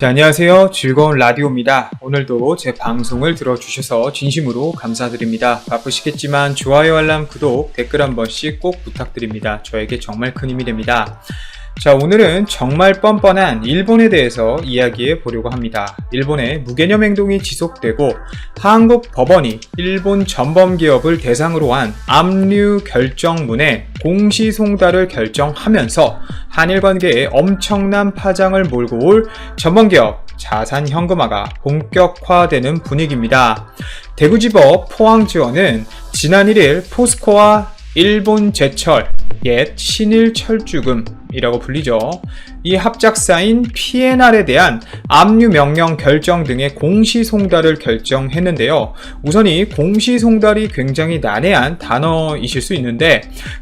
네, 안녕하세요. 즐거운 라디오입니다. 오늘도 제 방송을 들어주셔서 진심으로 감사드립니다. 바쁘시겠지만 좋아요, 알람, 구독, 댓글 한 번씩 꼭 부탁드립니다. 저에게 정말 큰 힘이 됩니다. 자, 오늘은 정말 뻔뻔한 일본에 대해서 이야기해 보려고 합니다. 일본의 무개념 행동이 지속되고 한국 법원이 일본 전범기업을 대상으로 한 압류 결정문에 공시송달을 결정하면서 한일 관계에 엄청난 파장을 몰고 올 전범기업 자산 현금화가 본격화되는 분위기입니다. 대구지법 포항지원은 지난 1일 포스코와 일본제철, 옛 신일철주금이라고 불리죠. 이 합작사인 P&R에 대한 압류 명령 결정 등의 공시송달을 결정했는데요. 우선 이 공시송달이 굉장히 난해한 단어이실 수 있는데,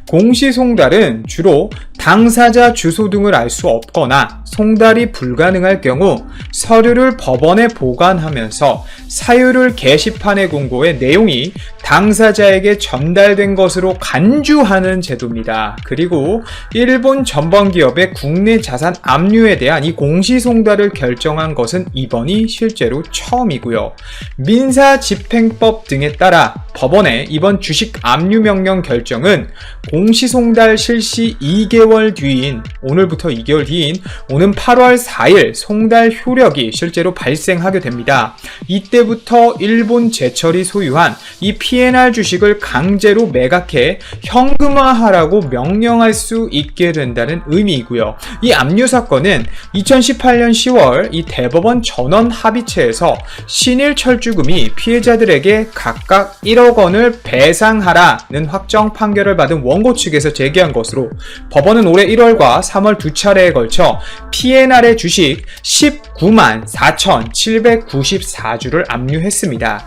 공시송달은 주로 당사자 주소 등을 알 수 없거나 송달이 불가능할 경우 서류를 법원에 보관하면서 사유를 게시판에 공고해 내용이 당사자에게 전달된 것으로 간주하는 제도입니다. 그리고 일본 전범기업의 국내 자산 압류에 대한 이 공시송달을 결정한 것은 이번이 실제로 처음이고요. 민사집행법 등에 따라 법원의 이번 주식 압류 명령 결정은 공시송달 실시 2개월 뒤인 오늘부터 2개월 뒤인 오는 8월 4일 송달 효력이 실제로 발생하게 됩니다. 이때부터 일본 제철이 소유한 이 P&R 주식을 강제로 매각해 현금화하라고 명령할 수 있게 된다는 의미이고요. 이 압류 사건은 2018년 10월 이 대법원 전원 합의체에서 신일철주금이 피해자들에게 각각 1억 원을 배상하라는 확정 판결을 받은 원고 측에서 제기한 것으로 법원은 올해 1월과 3월 두 차례에 걸쳐 P&R의 주식 19만 4,794주를 압류했습니다.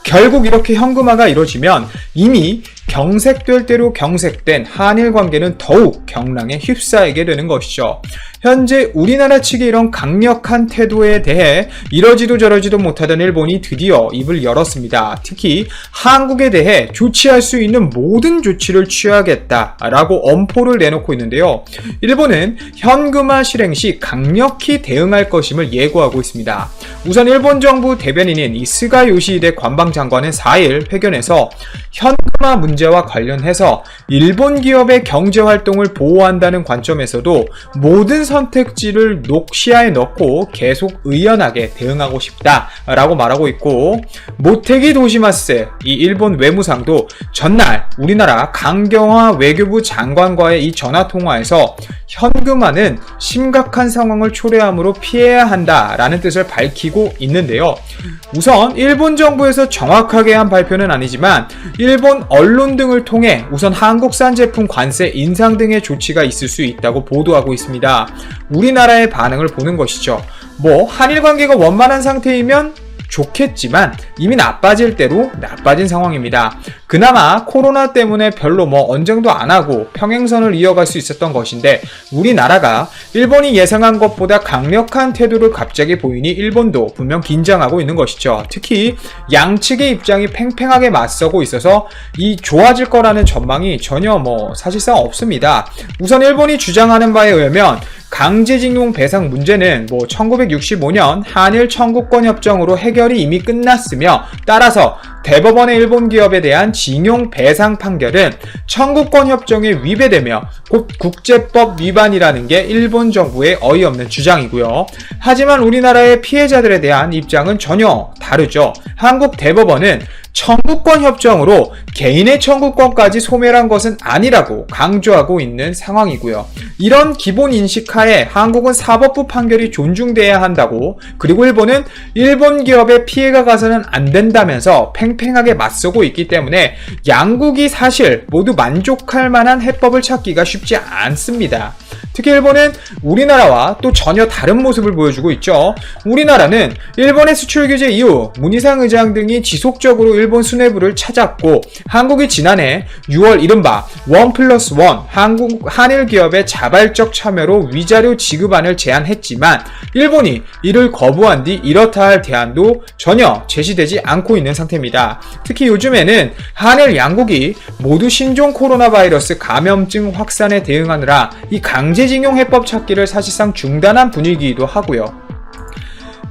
결국 이렇게 현금화가 이루어지면 이미 경색될 대로 경색된 한일 관계는 더욱 경랑에 휩싸이게 되는 것이죠. 현재 우리나라 측의 이런 강력한 태도에 대해 이러지도 저러지도 못하던 일본이 드디어 입을 열었습니다. 특히 한국에 대해 조치할 수 있는 모든 조치를 취하겠다라고 엄포를 내놓고 있는데요. 일본은 현금화 실행 시 강력히 대응할 것임을 예고하고 있습니다. 우선 일본 정부 대변인인 이 스가 요시히데 관방장관은 4일 회견에서 현금화 문제와 관련해서 일본 기업의 경제활동을 보호한다는 관점에서도 모든 선택지를 시야에 넣고 계속 의연하게 대응하고 싶다라고 말하고 있고, 모테기 도시마스 이 일본 외무상도 전날 우리나라 강경화 외교부 장관과의 이 전화통화에서 현금화는 심각한 상황을 초래하므로 피해야 한다라는 뜻을 밝히고 있는데요. 우선 일본 정부에서 정확하게 한 발표는 아니지만 일본 언론 등을 통해 우선 한국산 제품 관세 인상 등의 조치가 있을 수 있다고 보도하고 있습니다. 우리나라의 반응을 보는 것이죠. 한일 관계가 원만한 상태이면 좋겠지만 이미 나빠질 대로 나빠진 상황입니다. 그나마 코로나 때문에 별로 언쟁도 안 하고 평행선을 이어갈 수 있었던 것인데, 우리나라가 일본이 예상한 것보다 강력한 태도를 갑자기 보이니 일본도 분명 긴장하고 있는 것이죠. 특히 양측의 입장이 팽팽하게 맞서고 있어서 이 좋아질 거라는 전망이 전혀 사실상 없습니다. 우선 일본이 주장하는 바에 의하면 강제징용 배상 문제는 1965년 한일 청구권 협정으로 해결이 이미 끝났으며, 따라서 대법원의 일본 기업에 대한 징용 배상 판결은 청구권 협정에 위배되며 곧 국제법 위반이라는 게 일본 정부의 어이없는 주장이고요. 하지만 우리나라의 피해자들에 대한 입장은 전혀 다르죠. 한국 대법원은 청구권 협정으로 개인의 청구권까지 소멸한 것은 아니라고 강조하고 있는 상황이고요. 이런 기본 인식하에 한국은 사법부 판결이 존중돼야 한다고, 그리고 일본은 일본 기업에 피해가 가서는 안 된다면서 팽팽하게 맞서고 있기 때문에 양국이 사실 모두 만족할 만한 해법을 찾기가 쉽지 않습니다. 특히 일본은 우리나라와 또 전혀 다른 모습을 보여주고 있죠. 우리나라는 일본의 수출 규제 이후 문희상 의장 등이 지속적으로 일본 수뇌부를 찾았고, 한국이 지난해 6월 이른바 1+1 한일 기업의 자발적 참여로 위자료 지급안을 제안했지만 일본이 이를 거부한 뒤 이렇다 할 대안도 전혀 제시되지 않고 있는 상태입니다. 특히 요즘에는 한일 양국이 모두 신종 코로나 바이러스 감염증 확산에 대응하느라 이 강제징용 해법 찾기를 사실상 중단한 분위기이기도 하고요.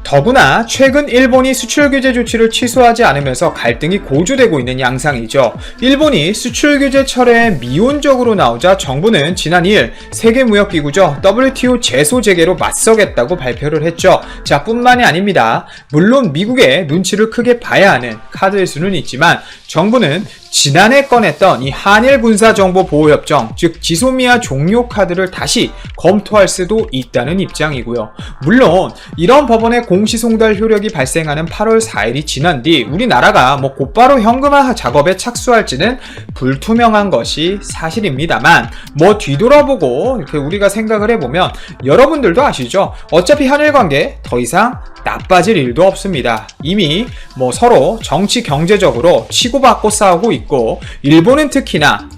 더구나 최근 일본이 수출 규제 조치를 취소하지 않으면서 갈등이 고조되고 있는 양상이죠. 일본이 수출 규제 철회에 미온적으로 나오자 정부는 지난 2일 세계무역기구죠 WTO 제소 재개로 맞서겠다고 발표를 했죠. 자, 뿐만이 아닙니다. 물론 미국의 눈치를 크게 봐야 하는 카드일 수는 있지만 정부는 지난해 꺼냈던 이 한일 군사정보보호협정, 즉 지소미아 종료 카드를 다시 검토할 수도 있다는 입장이고요. 물론 이런 법원의 공시송달 효력이 발생하는 8월 4일이 지난 뒤 우리나라가 곧바로 현금화 작업에 착수할지는 불투명한 것이 사실입니다만 뒤돌아보고 이렇게 우리가 생각을 해보면 여러분들도 아시죠? 어차피 한일 관계 더 이상 나빠질 일도 없습니다. 이미 서로 정치 경제적으로 치고받고 싸우고 있고 일본은 특히나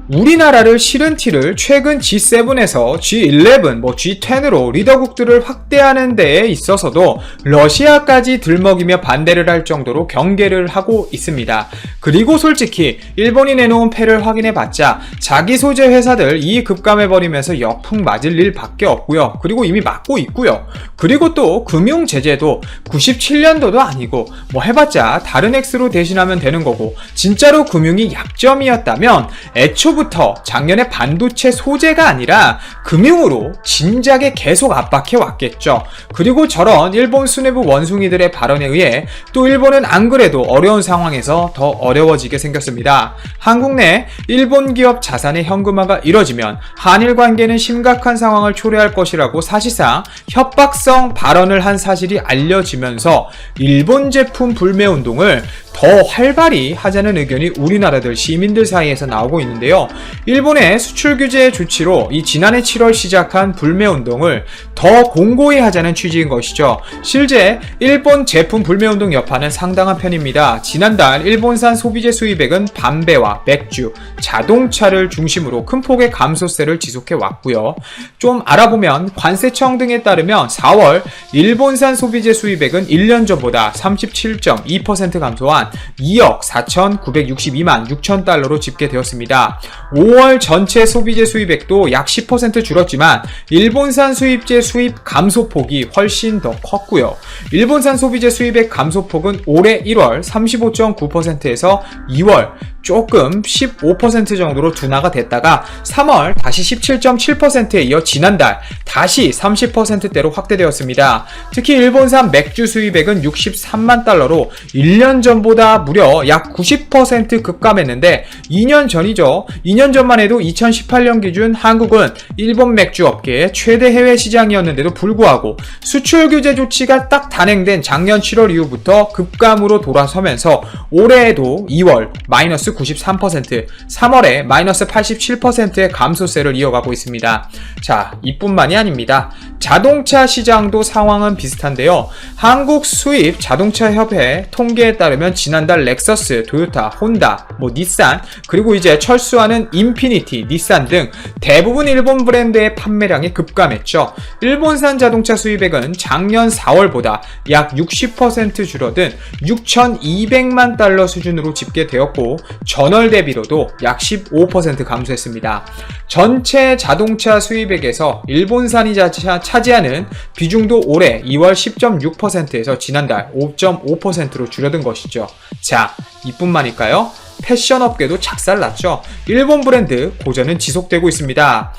우리나라를 싫은 티를 최근 G7에서 G11, G10으로 리더국들을 확대하는 데에 있어서도 러시아까지 들먹이며 반대를 할 정도로 경계를 하고 있습니다. 그리고 솔직히 일본이 내놓은 패를 확인해봤자 자기 소재 회사들 이익 급감해버리면서 역풍 맞을 일밖에 없고요. 그리고 이미 맞고 있고요. 그리고 또 금융 제재도 97년도도 아니고 해봤자 다른 X로 대신하면 되는 거고 진짜로 금융이 약점이었다면 애초부터 작년에 반도체 소재가 아니라 금융으로 진작에 계속 압박해 왔겠죠. 그리고 저런 일본 수뇌부 원숭이들의 발언에 의해 또 일본은 안 그래도 어려운 상황에서 더 어려워지게 생겼습니다. 한국 내 일본 기업 자산의 현금화가 이뤄지면 한일 관계는 심각한 상황을 초래할 것이라고 사실상 협박성 발언을 한 사실이 알려지면서 일본 제품 불매 운동을 더 활발히 하자는 의견이 우리나라들 시민들 사이에서 나오고 있는데요. 일본의 수출 규제 조치로 이 지난해 7월 시작한 불매 운동을 더 공고히 하자는 취지인 것이죠. 실제 일본 제품 불매 운동 여파는 상당한 편입니다. 지난달 일본산 소비재 수입액은 담배와 맥주, 자동차를 중심으로 큰 폭의 감소세를 지속해 왔고요. 좀 알아보면 관세청 등에 따르면 4월 일본산 소비재 수입액은 1년 전보다 37.2% 감소한 2억 4,962만 6천 달러로 집계되었습니다. 5월 전체 소비재 수입액도 약 10% 줄었지만 일본산 수입재 수입 감소폭이 훨씬 더 컸고요. 일본산 소비재 수입액 감소폭은 올해 1월 35.9%에서 2월 조금 15% 정도로 둔화가 됐다가 3월 다시 17.7%에 이어 지난달 다시 30%대로 확대되었습니다. 특히 일본산 맥주 수입액은 63만 달러로 1년 전보다 무려 약 90% 급감했는데 2년 전이죠. 2년 전만 해도 2018년 기준 한국은 일본 맥주 업계의 최대 해외 시장이었는데도 불구하고 수출 규제 조치가 딱 단행된 작년 7월 이후부터 급감으로 돌아서면서 올해에도 2월 마이너스 93%, 3월에 마이너스 87%의 감소세를 이어가고 있습니다. 자, 이뿐만이 아닙니다. 자동차 시장도 상황은 비슷한데요. 한국 수입 자동차 협회 통계에 따르면 지난달 렉서스, 토요타, 혼다, 닛산, 그리고 이제 철수하는 인피니티, 닛산 등 대부분 일본 브랜드의 판매량이 급감했죠. 일본산 자동차 수입액은 작년 4월보다 약 60% 줄어든 6,200만 달러 수준으로 집계되었고 전월 대비로도 약 15% 감소했습니다. 전체 자동차 수입액에서 일본산이 차지하는 비중도 올해 2월 10.6%에서 지난달 5.5%로 줄어든 것이죠. 자, 이뿐만일까요? 패션업계도 작살났죠. 일본 브랜드 고전은 지속되고 있습니다.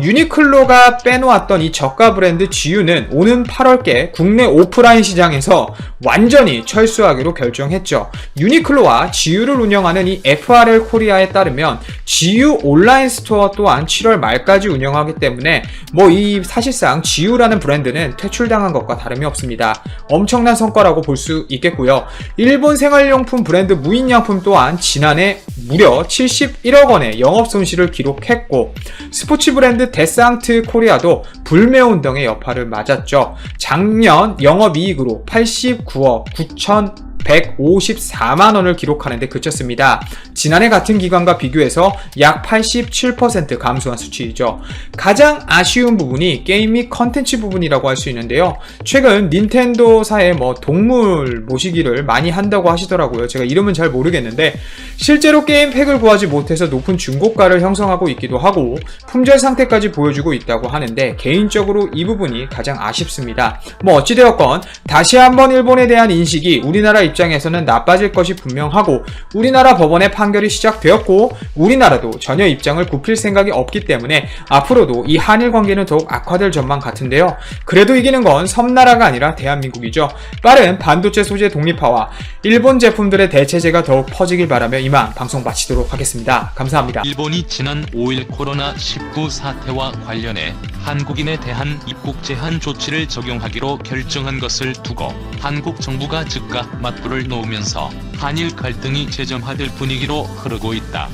유니클로가 빼놓았던 이 저가 브랜드 GU는 오는 8월께 국내 오프라인 시장에서 완전히 철수하기로 결정했죠. 유니클로와 GU를 운영하는 이 FRL 코리아에 따르면 GU 온라인 스토어 또한 7월 말까지 운영하기 때문에 이 사실상 GU라는 브랜드는 퇴출당한 것과 다름이 없습니다. 엄청난 성과라고 볼 수 있겠고요. 일본 생활용품 브랜드 무인양품 또한 지난해 무려 71억 원의 영업 손실을 기록했고 스포츠 브랜드 데상트 코리아도 불매운동의 여파를 맞았죠. 작년 영업이익으로 89억 9,154만 원을 기록하는 데 그쳤습니다. 지난해 같은 기간과 비교해서 약 87% 감소한 수치이죠. 가장 아쉬운 부분이 게임 및 컨텐츠 부분이라고 할 수 있는데요. 최근 닌텐도사의 동물 모시기를 많이 한다고 하시더라고요. 제가 이름은 잘 모르겠는데 실제로 게임 팩을 구하지 못해서 높은 중고가를 형성하고 있기도 하고 품절 상태까지 보여주고 있다고 하는데 개인적으로 이 부분이 가장 아쉽습니다. 어찌되었건 다시 한번 일본에 대한 인식이 우리나라 입장에서는 나빠질 것이 분명하고 우리나라 법원의 판결이 시작되었고 우리나라도 전혀 입장을 굽힐 생각이 없기 때문에 앞으로도 이 한일 관계는 더욱 악화될 전망 같은데요. 그래도 이기는 건 섬나라가 아니라 대한민국이죠. 빠른 반도체 소재 독립화와 일본 제품들의 대체제가 더욱 퍼지길 바라며 이만 방송 마치도록 하겠습니다. 감사합니다. 일본이 지난 5일 코로나19 사태와 관련해 한국인에 대한 입국 제한 조치를 적용하기로 결정한 것을 두고 한국 정부가 즉각 맞불을 놓으면서 한일 갈등이 재점화될 분위기로 흐르고 있다.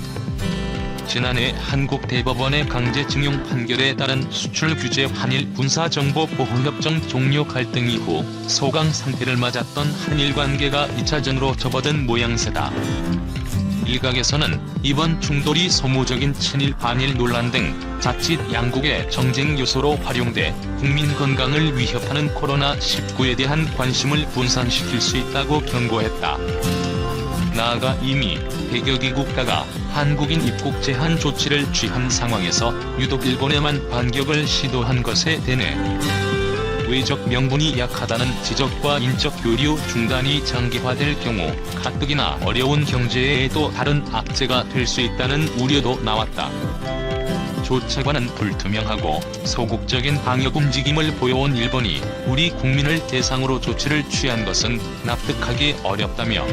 지난해 한국 대법원의 강제징용 판결에 따른 수출 규제 한일 군사정보보호협정 종료 갈등 이후 소강 상태를 맞았던 한일 관계가 2차전으로 접어든 모양새다. 일각에서는 이번 충돌이 소모적인 친일 반일 논란 등 자칫 양국의 정쟁 요소로 활용돼 국민 건강을 위협하는 코로나19에 대한 관심을 분산시킬 수 있다고 경고했다. 나아가 이미 100여 개 국가가 한국인 입국 제한 조치를 취한 상황에서 유독 일본에만 반격을 시도한 것에 대해 외적 명분이 약하다는 지적과 인적 교류 중단이 장기화될 경우 가뜩이나 어려운 경제에도 다른 악재가 될 수 있다는 우려도 나왔다. 조차관은 불투명하고 소극적인 방역 움직임을 보여온 일본이 우리 국민을 대상으로 조치를 취한 것은 납득하기 어렵다며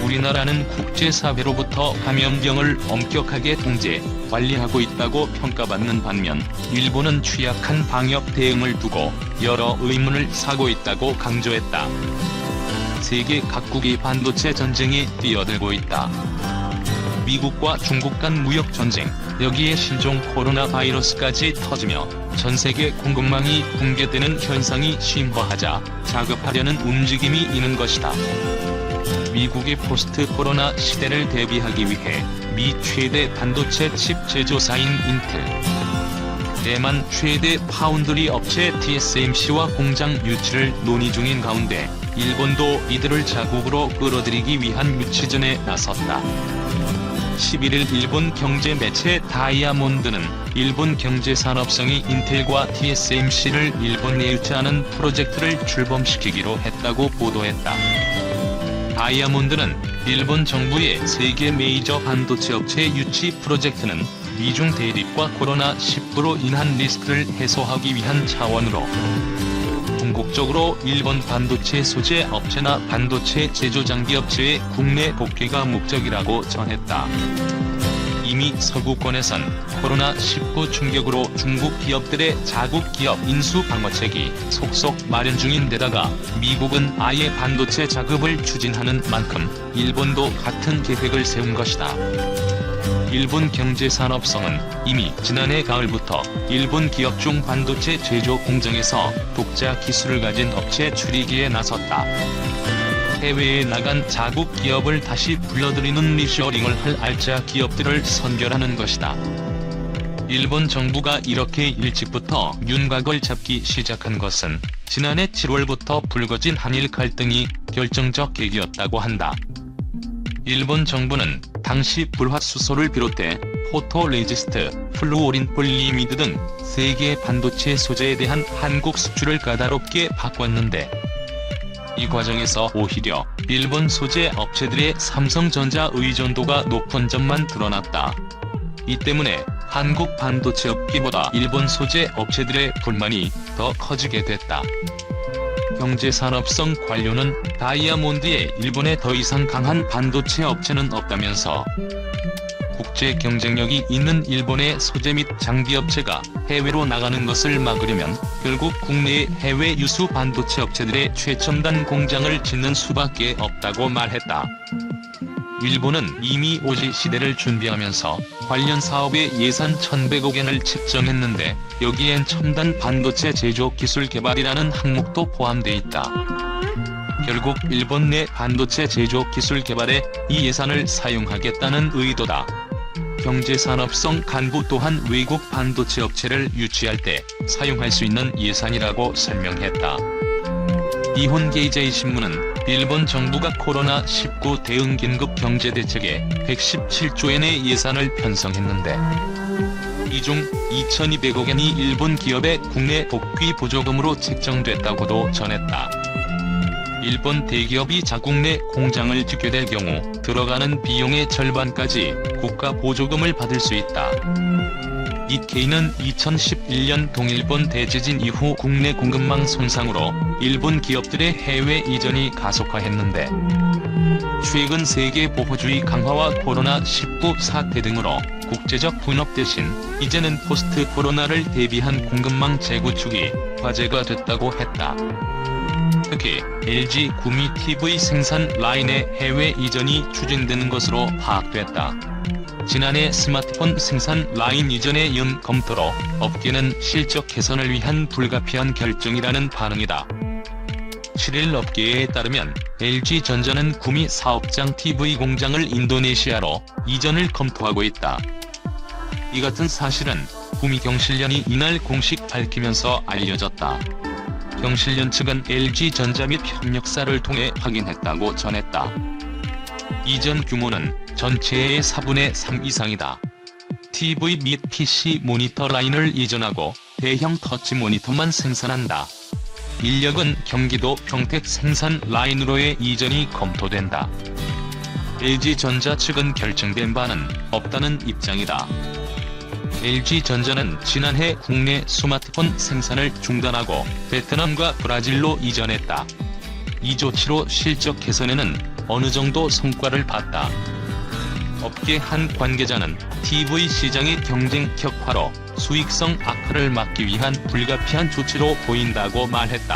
우리나라는 국제사회로부터 감염병을 엄격하게 통제, 관리하고 있다고 평가받는 반면 일본은 취약한 방역 대응을 두고 여러 의문을 사고 있다고 강조했다. 세계 각국이 반도체 전쟁에 뛰어들고 있다. 미국과 중국 간 무역 전쟁, 여기에 신종 코로나 바이러스까지 터지며 전세계 공급망이 붕괴되는 현상이 심화하자 자급하려는 움직임이 있는 것이다. 미국의 포스트 코로나 시대를 대비하기 위해 미 최대 반도체 칩 제조사인 인텔, 대만 최대 파운드리 업체 TSMC와 공장 유치를 논의 중인 가운데 일본도 이들을 자국으로 끌어들이기 위한 유치전에 나섰다. 11일 일본 경제 매체 다이아몬드는 일본 경제산업성이 인텔과 TSMC를 일본 내에 유치하는 프로젝트를 출범시키기로 했다고 보도했다. 다이아몬드는 일본 정부의 세계 메이저 반도체 업체 유치 프로젝트는 미중 대립과 코로나19로 인한 리스크를 해소하기 위한 차원으로 궁극적으로 일본 반도체 소재 업체나 반도체 제조 장비 업체의 국내 복귀가 목적이라고 전했다. 이미 서구권에선 코로나19 충격으로 중국 기업들의 자국 기업 인수 방어책이 속속 마련 중인 데다가 미국은 아예 반도체 자급을 추진하는 만큼 일본도 같은 계획을 세운 것이다. 일본 경제산업성은 이미 지난해 가을부터 일본 기업 중 반도체 제조 공장에서 독자 기술을 가진 업체 추리기에 나섰다. 해외에 나간 자국 기업을 다시 불러들이는 리쇼링을 할 알짜 기업들을 선별하는 것이다. 일본 정부가 이렇게 일찍부터 윤곽을 잡기 시작한 것은 지난해 7월부터 불거진 한일 갈등이 결정적 계기였다고 한다. 일본 정부는 당시 불화수소를 비롯해 포토레지스트, 플루오린 폴리미드 등 세계 반도체 소재에 대한 한국 수출을 까다롭게 바꿨는데 이 과정에서 오히려 일본 소재 업체들의 삼성전자 의존도가 높은 점만 드러났다. 이 때문에 한국 반도체 업계보다 일본 소재 업체들의 불만이 더 커지게 됐다. 경제산업성 관료는 다이아몬드에 일본에 더 이상 강한 반도체 업체는 없다면서 국제 경쟁력이 있는 일본의 소재 및 장비 업체가 해외로 나가는 것을 막으려면 결국 국내의 해외 유수 반도체 업체들의 최첨단 공장을 짓는 수밖에 없다고 말했다. 일본은 이미 오지 시대를 준비하면서 관련 사업에 예산 1,100억엔을 책정했는데 여기엔 첨단 반도체 제조 기술 개발이라는 항목도 포함돼 있다. 결국 일본 내 반도체 제조 기술 개발에 이 예산을 사용하겠다는 의도다. 경제산업성 간부 또한 외국 반도체 업체를 유치할 때 사용할 수 있는 예산이라고 설명했다. 이혼 게이제이신문은 일본 정부가 코로나19 대응 긴급 경제대책에 117조엔의 예산을 편성했는데 이 중 2,200억 엔이 일본 기업의 국내 복귀 보조금으로 책정됐다고도 전했다. 일본 대기업이 자국 내 공장을 짓게 될 경우 들어가는 비용의 절반까지 국가 보조금을 받을 수 있다. 니케이는 2011년 동일본 대지진 이후 국내 공급망 손상으로 일본 기업들의 해외 이전이 가속화했는데 최근 세계 보호주의 강화와 코로나19 사태 등으로 국제적 분업 대신 이제는 포스트 코로나를 대비한 공급망 재구축이 과제가 됐다고 했다. 특히 LG 구미 TV 생산 라인의 해외 이전이 추진되는 것으로 파악됐다. 지난해 스마트폰 생산 라인 이전에 이은 검토로 업계는 실적 개선을 위한 불가피한 결정이라는 반응이다. 7일 업계에 따르면 LG전자는 구미 사업장 TV 공장을 인도네시아로 이전을 검토하고 있다. 이 같은 사실은 구미 경실련이 이날 공식 밝히면서 알려졌다. 경실련 측은 LG전자 및 협력사를 통해 확인했다고 전했다. 이전 규모는 전체의 4분의 3 이상이다. TV 및 PC 모니터 라인을 이전하고 대형 터치 모니터만 생산한다. 인력은 경기도 평택 생산 라인으로의 이전이 검토된다. LG전자 측은 결정된 바는 없다는 입장이다. LG전자는 지난해 국내 스마트폰 생산을 중단하고 베트남과 브라질로 이전했다. 이 조치로 실적 개선에는 어느 정도 성과를 봤다. 업계 한 관계자는 TV 시장의 경쟁 격화로 수익성 악화를 막기 위한 불가피한 조치로 보인다고 말했다.